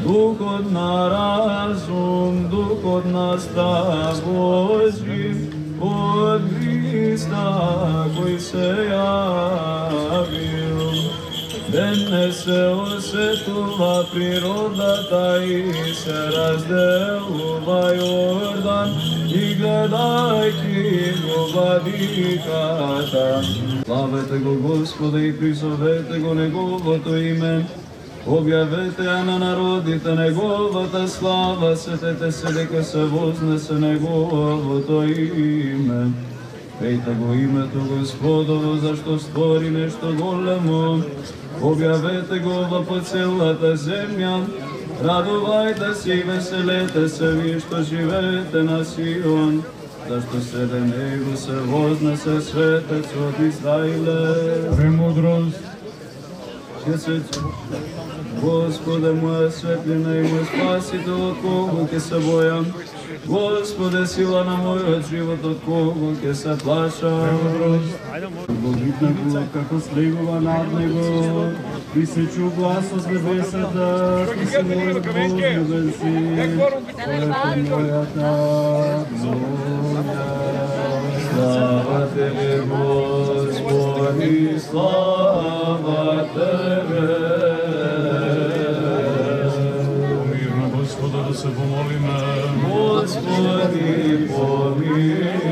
Духот на разум, Духот на страх Божи, од Христа кој се јавил. Дене се осетува природата и се разделува Јордан и гледајќи го владиката. Славете го Господа и призовете го Неговото име. Објавете ја на народите Неговата слава, сетете се дека се вознесе Неговото име. Пејте го името Господово, зашто створи нешто големо. Објавете го по целата земја. Радувајте се и веселете се, вие што живеете на Сион, зашто седе него се вознесе светец од Израиле. Премудрост. Господе, моја светлина и мој спасител, од кого ќе се бојам? Господе, сила на мојот живот, од кого ќе се плашам? Богитна го, како слегува над него, и се чу гласот небесата, и се мојот возлюбен син, којата мојата моја. Слава Тебе, Господи, слава Тебе. Помир на Господа да се помолиме. Господи, помилуј.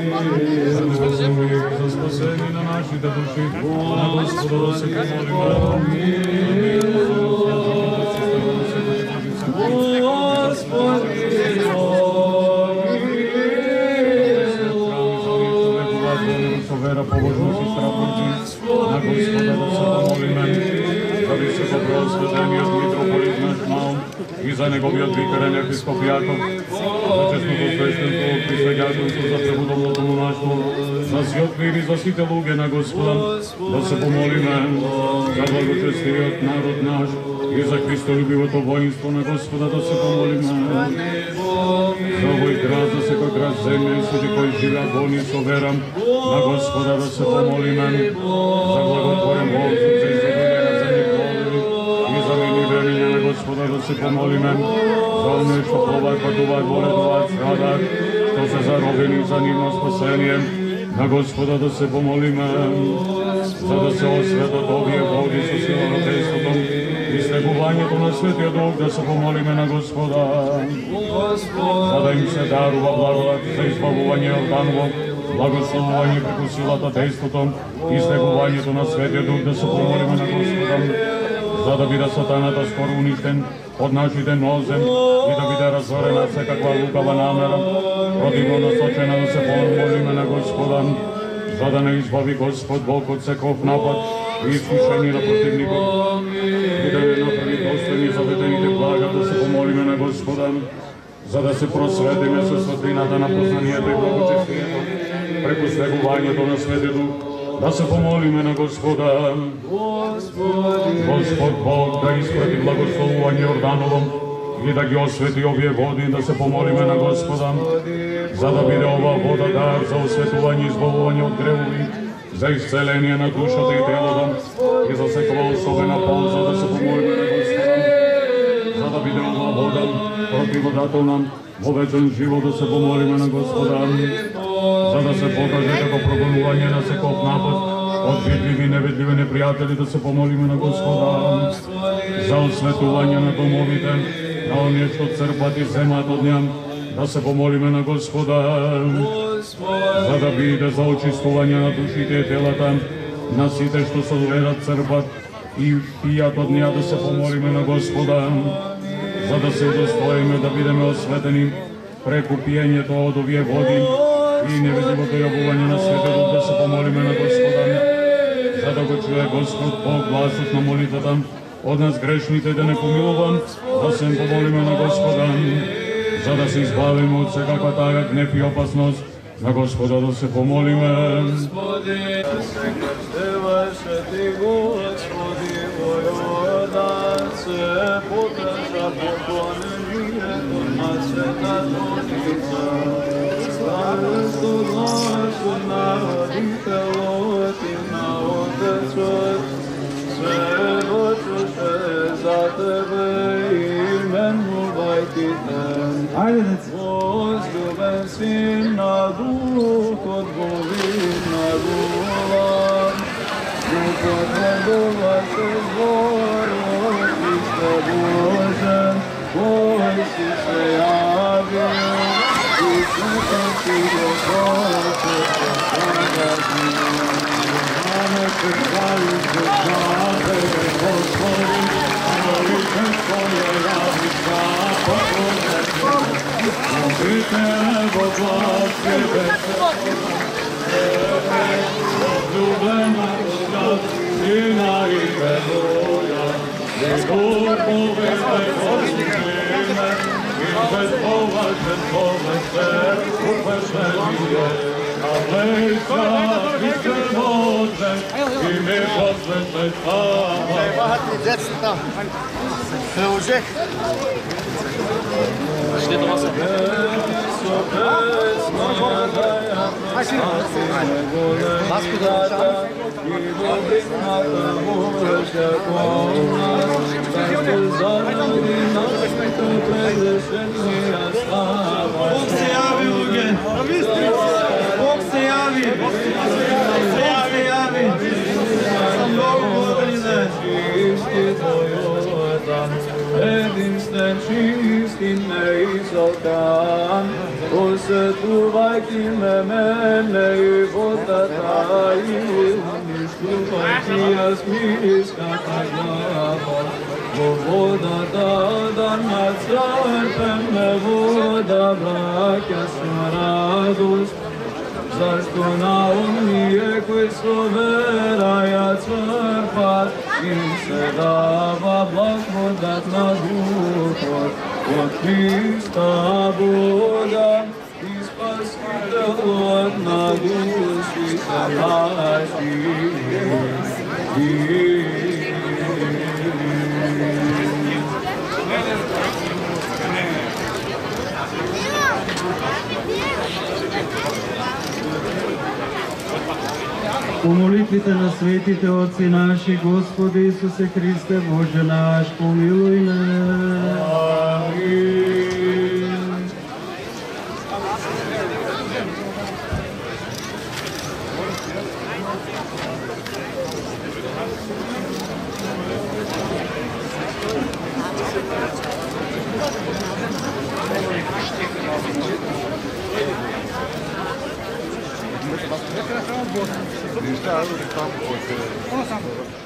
За спасение на нашите души, на Господа да се помолиме. Господи, со вера, побожност и страх Божи, на Господа да се помолиме. За високопросветениот митрополит наш Малм и за неговиот викарен епископ Јаков, за честното свештенство, присвеѓателство за пребудовното монаштво, за сјотви и за сите луѓе на Господа, да се помолиме за благочестивиот народ наш и за христолюбивото воинство на Господа, да се помолиме. За овој град, за секој град земја и сите кои живеат во нив со вера, на Господа да се помолиме. За благотворен Бог, за изгодување на земји плодови и за мирни времења на Господа да се помолиме. За оние што пловаат, патуваат, боледуваат, страдаат, што се заробени за нивно спасение, на Господа да се помолиме. За да се осветат овие води со сила на действото и слегувањето на Светиот Дух, да се помолиме на Господа. За да им се дарува благодат за избавување Јорданово, благословување преку силата действото и слегувањето на Светиот Дух, да се помолиме на Господа. За да биде сатаната скоро уништен од нашите нозем и да биде разорена секаква лукава намера, противно насочена, да се помолиме на Господа. За да не избави Господ Бог од секој напад и искушение на противникот, и да не направи достојни заветените блага, да се помолиме на Господа. За да се просветиме со светлината на познанието и благочестието, преку слегувањето на Светиот Дух, да се помолиме на Господа. Господ Бог да испрати благословување Јорданово и да ги освети овие води, да се помолиме на Господа. За да биде ова вода дар за осветување и избавување од гревови, за исцеление на душата и телото и за секава особена полза, да се помолиме на Господа. За да биде ова вода противодателна во вечен живот, да се помолиме на Господа. За да се покаже како прогонување на секој напад од видливи и невидливи непријатели, да се помолиме на Господа. За осветување на домовите на оние што црпат и земат од неа, да се помолиме на Господа. За да биде за очистување на душите и телата на сите што се гледат, црпат и пијат од неа, да се помолиме на Господа. За да се удостоиме да бидеме осветени преку пиењето од овие води и невидливото јавување на Светиот Дух, да се помолиме на Господа. За да го чуе Господ Бог гласот на молитвата од нас грешните, да не помилува, да се помолиме на Господа. За да се избавиме од секаква тага, гнев и опасност, на Господа да се помолиме. Господи, се крштеваше Ти, Господи, во Јордан се покажа поклонението на Света Троица. Славето гласу народите лоти на Отецот, се дочуше за Тебе имен Ti. Ajde, deci. Возлюбен си на духот Божина гула, духот Бога се зборува, Христе Боже, Бог си се јавил, и света си го Боже, Ame te hvali se slave, Gospodi, molite svoje radnika, Te bogłaskiewę Lublena Syna i Bedoja Kurbowe bezpośrednie I bezpoważne sercu weselinie A wejścia i przewodne I my podwędne sława Багато децата там. Уже. Бог се јави, луѓе! Бог се јави! Бог се јави! Сам многу година. Единствен, чистин, неизолган, осетувајќи ме мене и водата и уништувајќи јас мириската глава. Во водата да нацрпеме вода, браќа со радост, зашто на оние кои со вера ја црпат, им се дава благодат на Духот од Христа Бога и Спасителот на душите наши. По молитвите на светите Отци наши, Господи Исусе Христе, Боже наш, помилуј ме. Амин. Неща, там,